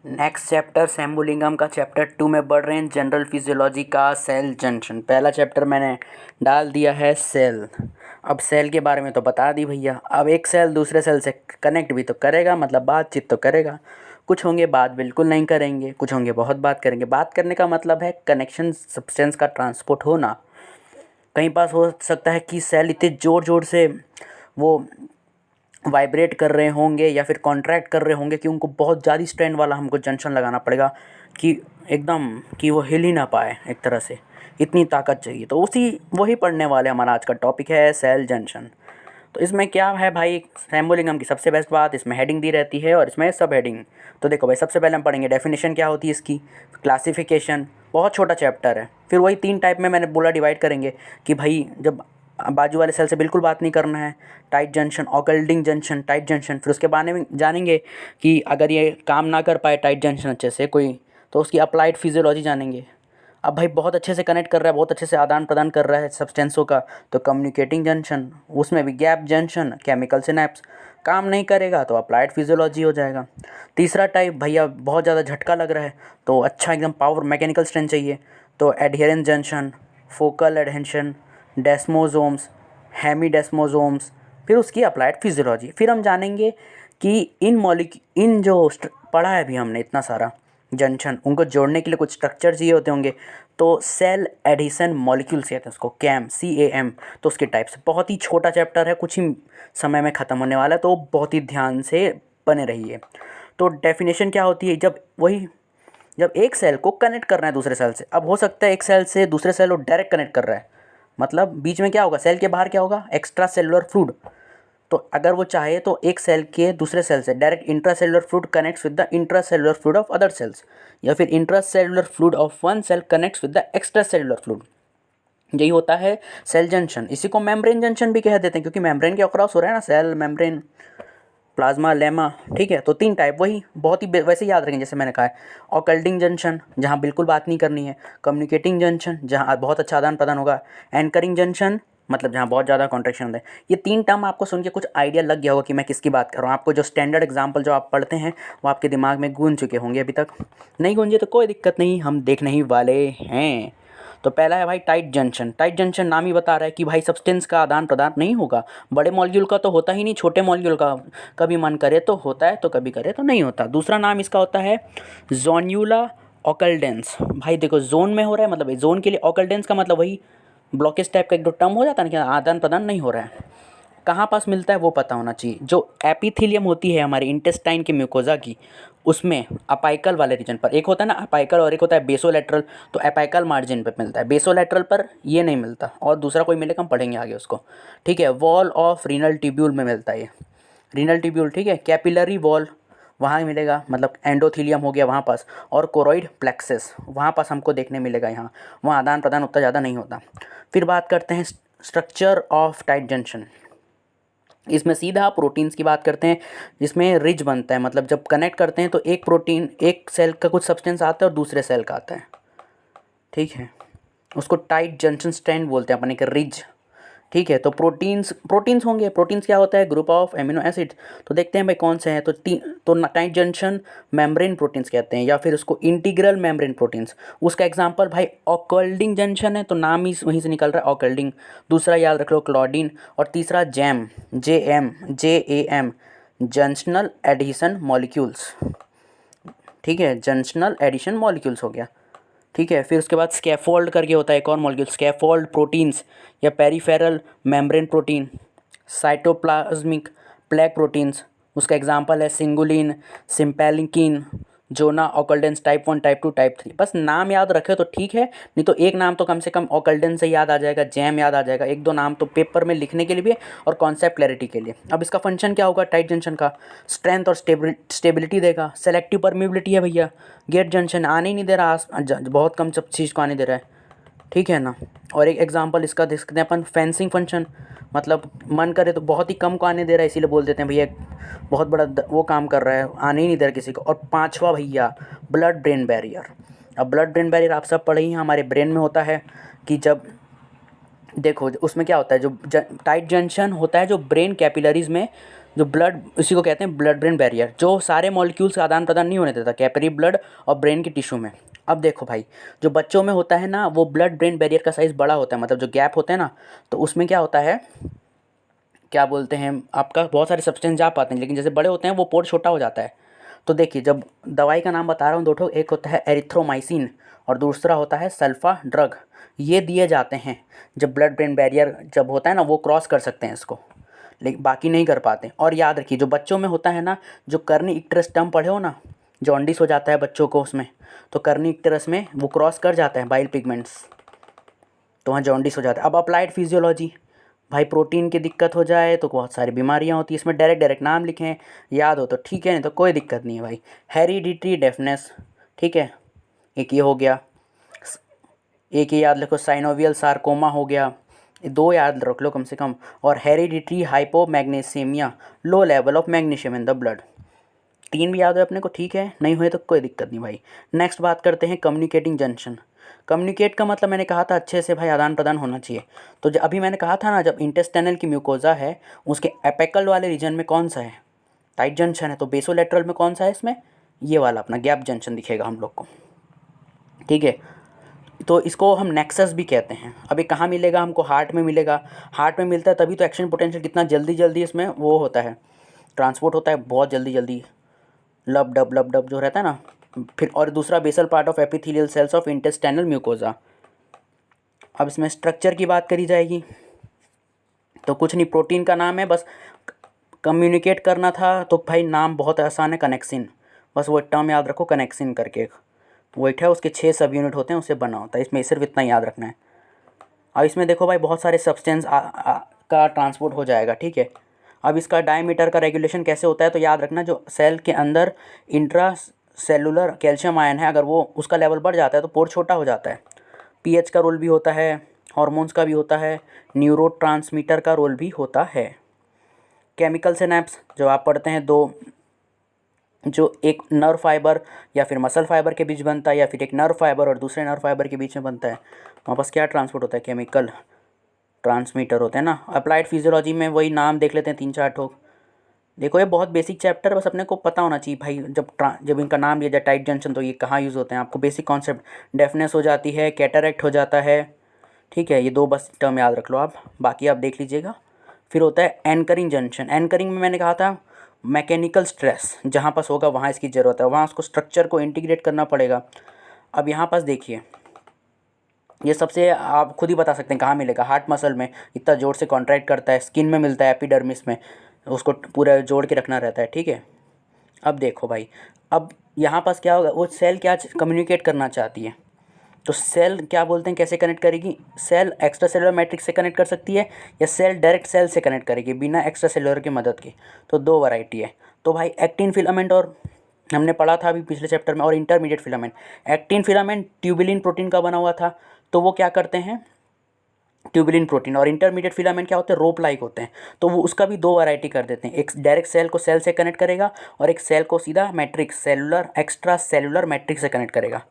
Next chapter सेम्बुलिंगम का chapter 2 में बढ़ रहे हैं जनरल फिजियोलॉजी का सेल जंक्शन। पहला चैप्टर मैंने डाल दिया है सेल। अब सेल के बारे में तो बता दी भैया। अब एक सेल दूसरे सेल से कनेक्ट भी तो करेगा, मतलब बातचीत तो करेगा। कुछ होंगे बात बिल्कुल नहीं करेंगे, कुछ होंगे बहुत बात करेंगे। बात करने का मतलब है कनेक्शन, सब्सटेंस का ट्रांसपोर्ट होना। कहीं पास हो सकता है कि सेल इतने ज़ोर ज़ोर से वो वाइब्रेट कर रहे होंगे या फिर कॉन्ट्रैक्ट कर रहे होंगे कि उनको बहुत ज़्यादा स्ट्रेन वाला हमको जंक्शन लगाना पड़ेगा कि एकदम कि वो हिल ही ना पाए, एक तरह से इतनी ताकत चाहिए। तो वही पढ़ने वाले हमारा आज का टॉपिक है सेल जंक्शन। तो इसमें क्या है भाई, सेम्बोलिंगम की सबसे बेस्ट बात, इसमें हेडिंग दी रहती है और इसमें सब हेडिंग। तो देखो भाई, सबसे पहले हम पढ़ेंगे डेफिनेशन क्या होती है इसकी, क्लासिफिकेशन, बहुत छोटा चैप्टर है। फिर वही 3 टाइप में मैंने बोला डिवाइड करेंगे कि भाई जब बाजू वाले सेल से बिल्कुल बात नहीं करना है, tight junction, occluding junction, tight junction. फिर उसके बारे में जानेंगे कि अगर ये काम ना कर पाए टाइट जंक्शन अच्छे से कोई, तो उसकी अप्लाइड फिजियोलॉजी जानेंगे। अब भाई बहुत अच्छे से कनेक्ट कर रहा है, बहुत अच्छे से आदान प्रदान कर रहा है सब्सटेंसों का, तो कम्युनिकेटिंग जंक्शन। उसमें भी गैप जंक्शन, केमिकल सिनैप्स। काम नहीं करेगा तो अप्लाइड फिजियोलॉजी हो जाएगा। तीसरा टाइप, भैया बहुत ज़्यादा झटका लग रहा है तो अच्छा एकदम पावर मैकेनिकल स्ट्रेंथ चाहिए, तो एडहेरेंस जंक्शन, फोकल एडहेंशन, डेस्मोसोम्स, हेमीडेस्मोसोम्स। फिर उसकी अप्लाइड फिजियोलॉजी। फिर हम जानेंगे कि इन जो पढ़ा है अभी हमने इतना सारा जंक्शन, उनको जोड़ने के लिए कुछ स्ट्रक्चर चाहिए होते होंगे, तो सेल एडिशन मॉलिक्यूल्स कहते हैं उसको, CAM। तो उसके टाइप्स, बहुत ही छोटा चैप्टर है, कुछ ही समय में ख़त्म होने वाला है, तो बहुत ही ध्यान से बने रहिए। तो डेफिनेशन क्या होती है, जब एक सेल को कनेक्ट करना है दूसरे सेल से। अब हो सकता है एक सेल से दूसरे सेल को डायरेक्ट कनेक्ट कर रहा है, मतलब बीच में क्या होगा, सेल के बाहर क्या होगा, एक्स्ट्रा सेलुलर फ्लूइड। तो अगर वो चाहे तो एक सेल के दूसरे सेल से direct intracellular fluid connects with the intracellular fluid of other cells, या फिर intracellular fluid of one cell connects with the extracellular fluid. यही होता है सेल जंक्शन। इसी को मेम्ब्रेन जंक्शन भी कह देते हैं, क्योंकि मेम्ब्रेन के अक्रॉस हो रहा है ना, सेल मेम्ब्रेन, प्लाज्मा, लेमा। ठीक है, तो 3 टाइप, वही बहुत ही वैसे याद रखेंगे जैसे मैंने कहा है। ऑकल्डिंग जंक्शन, जहाँ बिल्कुल बात नहीं करनी है। कम्युनिकेटिंग जंक्शन, जहाँ बहुत अच्छा आदान प्रदान होगा। एंकरिंग जंक्शन, मतलब जहाँ बहुत ज़्यादा कॉन्ट्रैक्शन होता है। ये 3 टर्म आपको सुन के कुछ आइडिया लग गया होगा कि मैं किसकी बात कर रहा हूँ। आपको जो स्टैंडर्ड एग्जाम्पल जो आप पढ़ते हैं वो आपके दिमाग में गूंज चुके होंगे। अभी तक नहीं गूंजे तो कोई दिक्कत नहीं, हम देखने ही वाले हैं। तो पहला है भाई टाइट जंक्शन। टाइट जंक्शन नाम ही बता रहा है कि भाई सब्सटेंस का आदान प्रदान नहीं होगा। बड़े मॉलिक्यूल का तो होता ही नहीं, छोटे मॉलिक्यूल का कभी मन करे तो होता है, तो कभी करे तो नहीं होता। दूसरा नाम इसका होता है जोन्यूला ऑकल्डेंस। भाई देखो, जोन में हो रहा है, मतलब जोन के लिए, ऑकल्डेंस का मतलब वही ब्लॉकेज टाइप का एक दो टर्म हो जाता है ना, कि आदान प्रदान नहीं हो रहा है। कहाँ पास मिलता है वो पता होना चाहिए। जो एपिथेलियम होती है हमारे इंटेस्टाइन की म्यूकोजा की, उसमें अपाइकल वाले रीजन पर, एक होता है ना अपाइकल और एक होता है बेसोलेटरल, तो अपाइकल मार्जिन पे मिलता है, बेसोलेटरल पर ये नहीं मिलता। और दूसरा कोई मिलेगा हम पढ़ेंगे आगे उसको। ठीक है, वॉल ऑफ रीनल ट्यूब्यूल में मिलता है ये, रीनल ट्यूब्यूल। ठीक है, कैपिलरी वॉल वहाँ मिलेगा, मतलब एंडोथीलियम हो गया वहाँ पास, और कोरोइड प्लेक्सस वहाँ पास हमको देखने मिलेगा। यहाँ वहाँ आदान प्रदान उतना ज़्यादा नहीं होता। फिर बात करते हैं स्ट्रक्चर ऑफ टाइट जंक्शन। इसमें सीधा प्रोटीन्स की बात करते हैं, जिसमें रिज बनता है, मतलब जब कनेक्ट करते हैं तो एक प्रोटीन, एक सेल का कुछ सब्सटेंस आता है और दूसरे सेल का आता है। ठीक है, उसको टाइट जंक्शन स्ट्रैंड बोलते हैं अपन, एक रिज। ठीक है, तो प्रोटीन्स होंगे। प्रोटीन्स क्या होता है, ग्रुप ऑफ एमिनो एसिड। तो देखते हैं भाई कौन से हैं, तो टाइट जंक्शन मेम्ब्रेन प्रोटीन्स कहते हैं, या फिर उसको इंटीग्रल मेम्ब्रेन प्रोटीन्स। उसका एग्जांपल भाई ऑकल्डिंग जंक्शन है, तो नाम ही वहीं से निकल रहा है, ऑकल्डिंग। दूसरा याद रख लो क्लॉडिन, और तीसरा JAM, JAM, junctional adhesion molecules. ठीक है, जंक्शनल एडिशन मॉलिक्यूल्स हो गया। ठीक है, फिर उसके बाद स्कैफोल्ड करके होता है एक और मॉलिक्यूल, स्कैफोल्ड प्रोटीन्स या peripheral membrane protein, cytoplasmic plaque proteins. उसका एग्जांपल है सिंगुलिन, सिम्पैलिकिन, जोना ऑकल्डेंस टाइप 1, टाइप 2, टाइप 3। बस नाम याद रखे तो ठीक है, नहीं तो एक नाम तो कम से कम ऑकल्डेंस से याद आ जाएगा, जैम याद आ जाएगा, एक दो नाम तो पेपर में लिखने के लिए भी है और कॉन्सेप्ट क्लैरिटी के लिए। अब इसका फंक्शन क्या होगा टाइट जंक्शन का, स्ट्रेंथ और स्टेबिलिटी देगा। सेलेक्टिव परमिबिलिटी है भैया, गेट जंक्शन आने ही नहीं दे रहा, बहुत कम सब चीज़ को आने दे रहा है। ठीक है ना। और एक एग्जांपल इसका देख सकते हैं अपन, फेंसिंग फंक्शन, मतलब मन करे तो बहुत ही कम को आने दे रहा है, इसीलिए बोल देते हैं भैया बहुत बड़ा वो काम कर रहा है, आने ही नहीं दे रहा किसी को। और पांचवा भैया ब्लड ब्रेन बैरियर। अब ब्लड ब्रेन बैरियर आप सब पढ़े ही हैं, हमारे ब्रेन में होता है कि जब देखो उसमें क्या होता है, जो टाइट जंक्शन होता है जो ब्रेन कैपिलरीज में जो ब्लड, इसी को कहते हैं ब्लड ब्रेन बैरियर, जो सारे मॉलिक्यूल्स का आदान प्रदान नहीं होने देता कैपिलरी ब्लड और ब्रेन के टिश्यू में। अब देखो भाई, जो बच्चों में होता है ना, वो ब्लड ब्रेन बैरियर का साइज़ बड़ा होता है, मतलब जो गैप होते हैं ना, तो उसमें क्या होता है, क्या बोलते हैं, आपका बहुत सारे सब्सटेंस जा पाते हैं, लेकिन जैसे बड़े होते हैं वो पोर छोटा हो जाता है। तो देखिए, जब दवाई का नाम बता रहा हूँ दो ठो, एक होता है एरिथ्रोमाइसिन और दूसरा होता है सल्फा ड्रग। ये दिए जाते हैं जब ब्लड ब्रेन बैरियर जब होता है ना, वो क्रॉस कर सकते हैं इसको, लेकिन बाकी नहीं कर पाते। और याद रखिए, जो बच्चों में होता है ना, जो कर्नी इक्टरस टर्म पढ़े हो ना, जॉन्डिस हो जाता है बच्चों को उसमें, तो कर्नी इक्टरस में वो क्रॉस कर जाता है बाइल पिगमेंट्स, तो वहाँ जॉन्डिस हो जाता है। अब अप्लाइड फिजियोलॉजी, भाई प्रोटीन की दिक्कत हो जाए तो बहुत सारी बीमारियाँ होती हैं, इसमें डायरेक्ट डायरेक्ट नाम लिखें, याद हो तो ठीक है, नहीं तो कोई दिक्कत नहीं है भाई। हेरिडिटरी डेफनेस, ठीक है, एक ये हो गया, एक ये याद रखो साइनोवियल सार्कोमा हो गया, ये दो याद रख लो कम से कम। और hereditary hypomagnesemia, low level of magnesium in the blood, तीन भी याद है अपने को, ठीक है, नहीं हुए तो कोई दिक्कत नहीं भाई। नेक्स्ट बात करते हैं कम्युनिकेटिंग जंक्शन। कम्युनिकेट का मतलब मैंने कहा था अच्छे से भाई आदान प्रदान होना चाहिए। तो अभी मैंने कहा था ना, जब इंटेस्टाइनल की म्यूकोजा है उसके एपेकल वाले रीजन में कौन सा है, टाइट जंक्शन है, तो बेसोलेटरल में कौन सा है, इसमें ये वाला अपना गैप जंक्शन दिखेगा हम लोग को, ठीक है। तो इसको हम नेक्सस भी कहते हैं। अभी कहाँ मिलेगा हमको, हार्ट में मिलेगा, हार्ट में मिलता है तभी तो एक्शन पोटेंशियल कितना जल्दी जल्दी इसमें वो होता है, ट्रांसपोर्ट होता है बहुत जल्दी जल्दी, लब डब जो रहता है ना। फिर और दूसरा basal part of epithelial cells of intestinal mucosa. अब इसमें स्ट्रक्चर की बात करी जाएगी तो कुछ नहीं, प्रोटीन का नाम है, बस कम्युनिकेट करना था तो भाई नाम बहुत आसान है, कनेक्सिन, बस वो टर्म याद रखो कनेक्सिन करके, वेट है उसके 6 सब यूनिट होते हैं, उससे बना होता है, इसमें सिर्फ इतना याद रखना है। अब इसमें देखो भाई बहुत सारे सब्सटेंस का ट्रांसपोर्ट हो जाएगा, ठीक है। अब इसका डायमीटर का रेगुलेशन कैसे होता है, तो याद रखना, जो सेल के अंदर इंट्रा सेलुलर कैल्शियम आयन है, अगर वो उसका लेवल बढ़ जाता है तो पोर छोटा हो जाता है। पीएच का रोल भी होता है, हार्मोन्स का भी होता है, न्यूरोट्रांसमीटर का रोल भी होता है। केमिकल सिनेप्स जो आप पढ़ते हैं, दो, जो एक नर्व फाइबर या फिर मसल फाइबर के बीच बनता है, या फिर एक नर्व फाइबर और दूसरे नर्व फाइबर के बीच में बनता है, वहाँ पास क्या ट्रांसपोर्ट होता है, केमिकल ट्रांसमीटर होते हैं ना। अप्लाइड फिजियोलॉजी में वही नाम देख लेते हैं 3-4 ठोक। देखो ये बहुत बेसिक चैप्टर, बस अपने को पता होना चाहिए भाई, जब इनका नाम लिया जाए टाइट जंक्शन तो ये कहाँ यूज़ होते हैं, आपको बेसिक कॉन्सेप्ट, डेफनेस हो जाती है, कैटरेक्ट हो जाता है, ठीक है, ये दो बस टर्म याद रख लो आप, बाकी आप देख लीजिएगा। फिर होता है एंकरिंग जंक्शन। एंकरिंग में मैंने कहा था मैकेनिकल स्ट्रेस जहाँ पास होगा वहाँ इसकी ज़रूरत है, वहाँ उसको स्ट्रक्चर को इंटीग्रेट करना पड़ेगा। अब यहाँ पास देखिए, ये सबसे आप खुद ही बता सकते हैं कहाँ मिलेगा, हार्ट मसल में इतना जोर से कॉन्ट्रैक्ट करता है, स्किन में मिलता है, एपिडर्मिस में, उसको पूरा जोड़ के रखना रहता है, ठीक है। अब देखो भाई, अब यहाँ पास क्या होगा, वो सेल क्या कम्युनिकेट करना चाहती है, तो सेल क्या बोलते हैं कैसे कनेक्ट करेगी, सेल एक्स्ट्रा सेलुलर मैट्रिक्स से कनेक्ट कर सकती है या सेल डायरेक्ट सेल से कनेक्ट करेगी बिना एक्स्ट्रा सेलुलर की मदद के, तो दो वैरायटी है। तो भाई एक्टिन फिलामेंट, और हमने पढ़ा था अभी पिछले चैप्टर में, और intermediate filament. Actin filament tubulin protein का बना हुआ था, तो वो क्या करते हैं, ट्यूबुलिन प्रोटीन, और इंटरमीडिएट फिलामेंट क्या होते हैं, रोप लाइक होते हैं, तो वो उसका भी दो वैरायटी कर देते हैं, एक डायरेक्ट सेल को सेल से कनेक्ट करेगा और एक सेल को सीधा matrix cellular extra cellular matrix से कनेक्ट करेगा।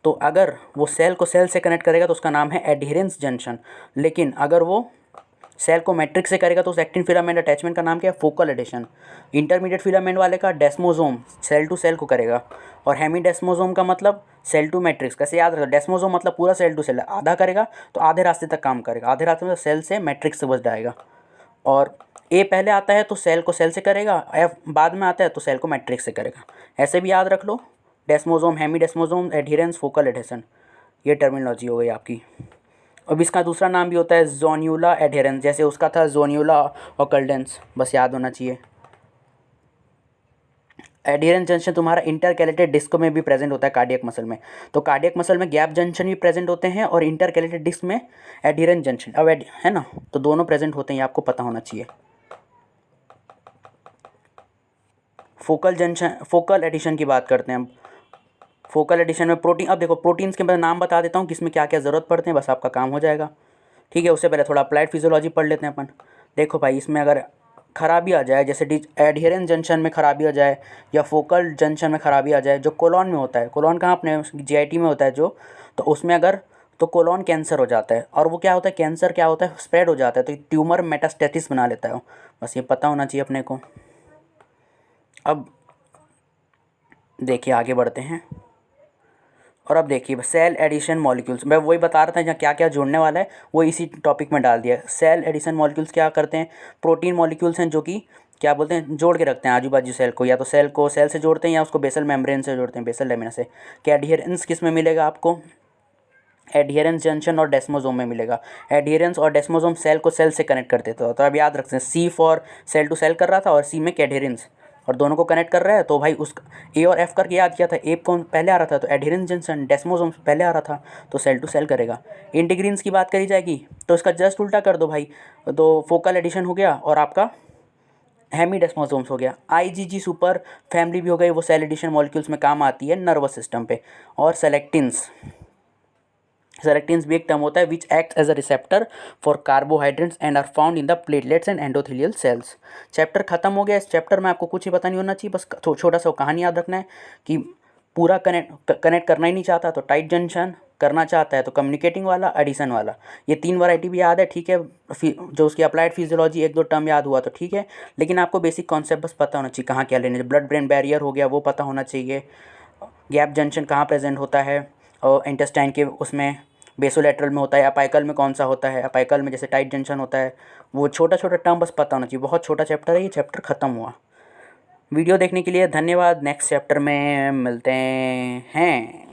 तो अगर वो सेल को सेल से कनेक्ट करेगा तो उसका नाम है एडहेरेंस जंक्शन, लेकिन अगर वो सेल को मैट्रिक्स से करेगा तो उस एक्टिन फिलामेंट अटैचमेंट का नाम क्या है, फोकल एडिशन। इंटरमीडिएट फिलामेंट वाले का डेस्मोसोम सेल टू सेल को करेगा, और हेमीडेस्मोसोम का मतलब सेल टू मैट्रिक्स। कैसे याद रखो, डेस्मोसोम मतलब पूरा सेल टू सेल, आधा करेगा तो आधे रास्ते तक काम करेगा, आधे रास्ते में सेल से मैट्रिक्स से बच जाएगा। और ए पहले आता है तो सेल को सेल से करेगा, एफ बाद में आता है तो सेल को मैट्रिक्स से करेगा, ऐसे भी याद रख लो। डेस्मोसोम, हेमीडेस्मोसोम, एडहेरेंस, फोकल एडिशन, ये टर्मिनोलॉजी हो गई आपकी। अब इसका दूसरा नाम भी होता है जोन्यूला एडहेरेंस, जैसे उसका था जोन्यूला ऑकल्डेंस, बस याद होना चाहिए। एडहेरेंस जंक्शन तुम्हारा इंटरकैलेटेड डिस्क में भी प्रेजेंट होता है कार्डियक मसल में, तो कार्डियक मसल में गैप जंक्शन भी प्रेजेंट होते हैं और इंटरकैलेटेड डिस्क में एडहेरेंस जंक्शन, अब है ना, तो दोनों प्रेजेंट होते हैं, ये आपको पता होना चाहिए। फोकल जंक्शन, फोकल एडिशन की बात करते हैं हम। फोकल एडिशन में प्रोटीन, अब देखो प्रोटीन्स के मैं नाम बता देता हूँ किसमें क्या क्या ज़रूरत पड़ते हैं, बस आपका काम हो जाएगा, ठीक है। उससे पहले थोड़ा अप्लाइड फिजियोलॉजी पढ़ लेते हैं अपन। देखो भाई, इसमें अगर खराबी आ जाए, जैसे एडहेरेंस जंक्शन में खराबी आ जाए या फोकल जंक्शन में खराबी आ जाए, जो कोलॉन में होता है, कोलॉन कहाँ अपने जीआईटी में होता है जो, तो उसमें अगर, तो कोलॉन कैंसर हो जाता है, और वो क्या होता है, कैंसर क्या होता है, स्प्रेड हो जाता है, तो ट्यूमर मेटास्टेसिस बना लेता है, बस ये पता होना चाहिए अपने को। अब देखिए आगे बढ़ते हैं, और अब देखिए सेल एडिशन मॉलिक्यूल्स, मैं वही बता रहा था जहाँ क्या क्या जुड़ने वाला है वो इसी टॉपिक में डाल दिया। सेल एडिशन मॉलिक्यूल्स क्या करते हैं, प्रोटीन मॉलिक्यूल्स हैं जो कि क्या बोलते हैं, जोड़ के रखते हैं आजू बाजू सेल को, या तो सेल को सेल से जोड़ते हैं या उसको बेसल मेम्ब्रेन से जोड़ते हैं, बेसल लेमिना से। क्या एडहियरेंस किस में मिलेगा आपको, एडहियरेंस जंक्शन और डेस्मोसोम में मिलेगा। एडहियरेंस और डेस्मोसोम सेल को सेल से कनेक्ट कर देते हो, तो अब याद रखते हैं सी फॉर सेल टू सेल कर रहा था और सी में एडहियरेंस, और दोनों को कनेक्ट कर रहा है, तो भाई उस ए और एफ करके याद किया था, ए कौन पहले आ रहा था तो एडहियरेंस जंक्शन, डेस्मोसोम पहले आ रहा था तो सेल टू सेल करेगा। इंटीग्रीन्स की बात करी जाएगी तो इसका जस्ट उल्टा कर दो भाई, तो फोकल एडिशन हो गया और आपका हेमीडेस्मोसोम्स हो गया। आईजीजी सुपर फैमिली भी हो गई, वो सेल एडिशन मॉलिक्यूल्स में काम आती है नर्वस सिस्टम पे। और सेलेक्टिन्स, सेलेक्टिन्स भी एक टर्म होता है which act as a receptor for carbohydrates and are found in the platelets and endothelial cells. Chapter खत्म हो गया। इस चैप्टर में आपको कुछ ही पता नहीं होना चाहिए, बस छोटा सा कहानी याद रखना है कि पूरा कनेक्ट करना ही नहीं चाहता तो टाइट जंक्शन, करना चाहता है तो कम्युनिकेटिंग वाला, एडिशन वाला, ये तीन वैरायटी भी याद है, ठीक है। जो उसकी अप्लाइड फिजियोलॉजी एक दो टर्म याद हुआ तो ठीक है, लेकिन आपको बेसिक कॉन्सेप्ट बस पता होना चाहिए, कहाँ क्या लेने, ब्लड ब्रेन बैरियर हो गया वो पता होना चाहिए, गैप जंक्शन कहाँ प्रेजेंट होता है, और इंटेस्टाइन के उसमें बेसोलेटरल में होता है, अपाइकल में कौन सा होता है, अपाइकल में जैसे टाइट जंक्शन होता है, वो छोटा छोटा टर्म बस पता होना चाहिए। बहुत छोटा चैप्टर है ये, चैप्टर ख़त्म हुआ। वीडियो देखने के लिए धन्यवाद, नेक्स्ट चैप्टर में मिलते हैं।